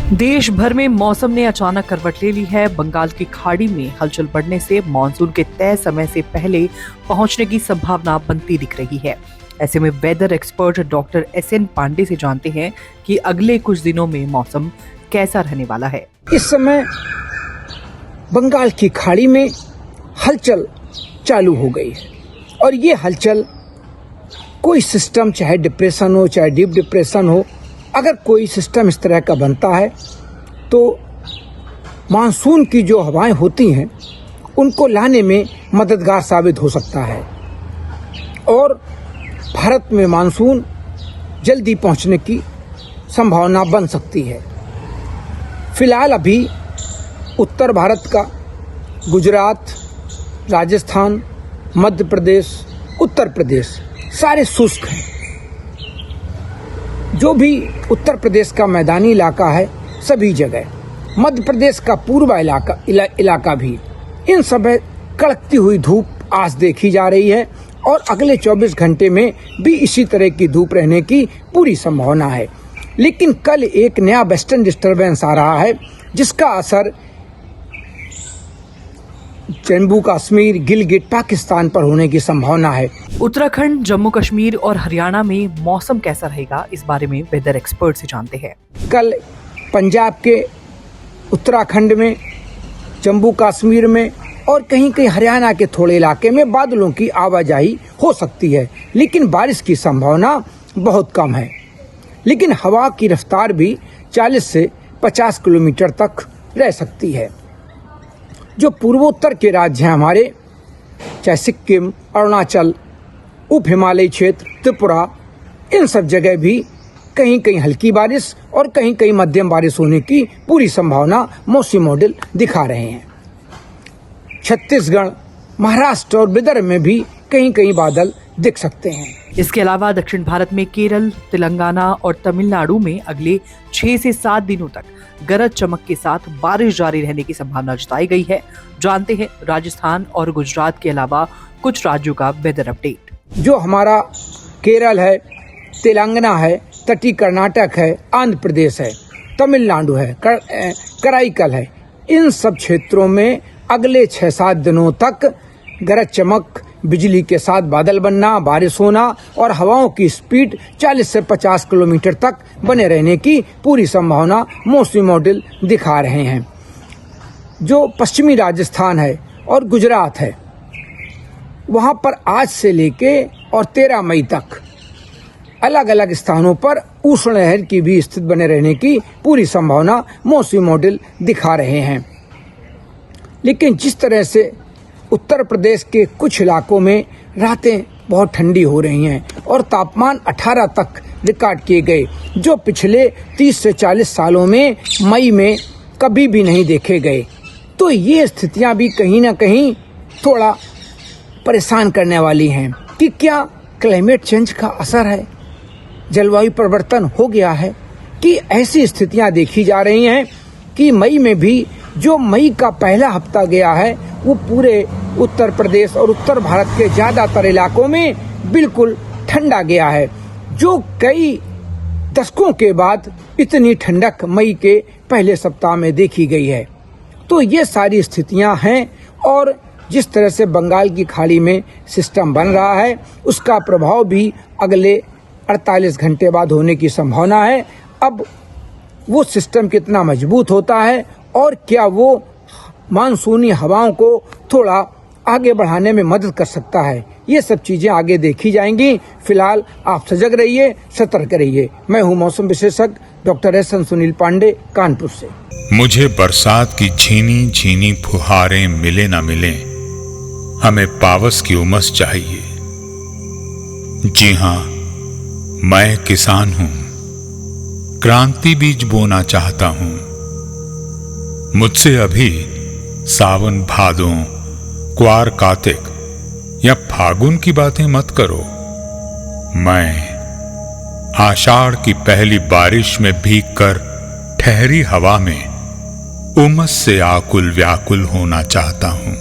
देश भर में मौसम ने अचानक करवट ले ली है। बंगाल की खाड़ी में हलचल बढ़ने से मानसून के तय समय से पहले पहुंचने की संभावना बनती दिख रही है। ऐसे में weather expert doctor SN Pandey से जानते हैं कि अगले कुछ दिनों में मौसम कैसा रहने वाला है। इस समय बंगाल की खाड़ी में हलचल चालू हो गई है और ये हलचल कोई सिस्टम, चाहे डिप्रेशन हो चाहे डीप डिप्रेशन हो, अगर कोई सिस्टम इस तरह का बनता है तो मानसून की जो हवाएं होती हैं उनको लाने में मददगार साबित हो सकता है और भारत में मानसून जल्दी पहुंचने की संभावना बन सकती है। फिलहाल अभी उत्तर भारत का गुजरात, राजस्थान, मध्य प्रदेश, उत्तर प्रदेश सारे शुष्क हैं। जो भी उत्तर प्रदेश का मैदानी इलाका है सभी जगह, मध्य प्रदेश का पूर्व इलाका भी, इन सब कड़कती हुई धूप आज देखी जा रही है और अगले 24 घंटे में भी इसी तरह की धूप रहने की पूरी संभावना है। लेकिन कल एक नया वेस्टर्न डिस्टर्बेंस आ रहा है जिसका असर जम्मू कश्मीर, गिलगिट, पाकिस्तान पर होने की संभावना है। उत्तराखंड, जम्मू कश्मीर और हरियाणा में मौसम कैसा रहेगा, इस बारे में वेदर एक्सपर्ट से जानते हैं। कल पंजाब के उत्तराखंड में, जम्मू कश्मीर में और कहीं कहीं हरियाणा के थोड़े इलाके में बादलों की आवाजाही हो सकती है, लेकिन बारिश की संभावना बहुत कम है। लेकिन हवा की रफ्तार भी 40 से 50 किलोमीटर तक रह सकती है। जो पूर्वोत्तर के राज्य हैं हमारे, चाहे सिक्किम, अरुणाचल, उप हिमालयी क्षेत्र, त्रिपुरा, इन सब जगह भी कहीं कहीं हल्की बारिश और कहीं कहीं मध्यम बारिश होने की पूरी संभावना मौसमी मॉडल दिखा रहे हैं। छत्तीसगढ़, महाराष्ट्र और विदर्भ में भी कहीं कहीं बादल दिख सकते हैं। इसके अलावा दक्षिण भारत में केरल, तेलंगाना और तमिलनाडु में अगले 6 से 7 दिनों तक गरज चमक के साथ बारिश जारी रहने की संभावना जताई गई है। जानते हैं राजस्थान और गुजरात के अलावा कुछ राज्यों का वेदर अपडेट। जो हमारा केरल है, तेलंगाना है, तटीय कर्नाटक है, आंध्र प्रदेश है, तमिलनाडु है, कराईकल है, इन सब क्षेत्रों में अगले 6-7 दिनों तक गरज चमक, बिजली के साथ बादल बनना, बारिश होना और हवाओं की स्पीड 40 से 50 किलोमीटर तक बने रहने की पूरी संभावना मौसमी मॉडल दिखा रहे हैं। जो पश्चिमी राजस्थान है और गुजरात है, वहां पर आज से लेके और 13 मई तक अलग अलग स्थानों पर उष्ण लहर की भी स्थिति बने रहने की पूरी संभावना मौसमी मॉडल दिखा रहे हैं। लेकिन जिस तरह से उत्तर प्रदेश के कुछ इलाकों में रातें बहुत ठंडी हो रही हैं और तापमान 18 तक रिकॉर्ड किए गए, जो पिछले 30 से 40 सालों में मई में कभी भी नहीं देखे गए, तो ये स्थितियां भी कहीं ना कहीं थोड़ा परेशान करने वाली हैं कि क्या क्लाइमेट चेंज का असर है, जलवायु परिवर्तन हो गया है, कि ऐसी स्थितियां देखी जा रही हैं कि मई में भी जो मई का पहला हफ्ता गया है वो पूरे उत्तर प्रदेश और उत्तर भारत के ज्यादातर इलाकों में बिल्कुल ठंडा गया है, जो कई दशकों के बाद इतनी ठंडक मई के पहले सप्ताह में देखी गई है। तो ये सारी स्थितियां हैं और जिस तरह से बंगाल की खाड़ी में सिस्टम बन रहा है उसका प्रभाव भी अगले 48 घंटे बाद होने की संभावना है। अब वो सिस्टम कितना मजबूत होता है और क्या वो मानसूनी हवाओं को थोड़ा आगे बढ़ाने में मदद कर सकता है, ये सब चीजें आगे देखी जाएंगी। फिलहाल आप सजग रहिए, सतर्क रहिए। मैं हूँ मौसम विशेषज्ञ डॉक्टर SN सुनील पांडे, कानपुर से। मुझे बरसात की झीनी झीनी फुहारें मिले ना मिले, हमें पावस की उमस चाहिए। जी हाँ, मैं किसान हूँ, क्रांति बीज बोना चाहता हूँ। मुझसे अभी सावन, भादों, क्वार, कार्तिक या फागुन की बातें मत करो। मैं आषाढ़ की पहली बारिश में भीगकर ठहरी हवा में उमस से आकुल व्याकुल होना चाहता हूं।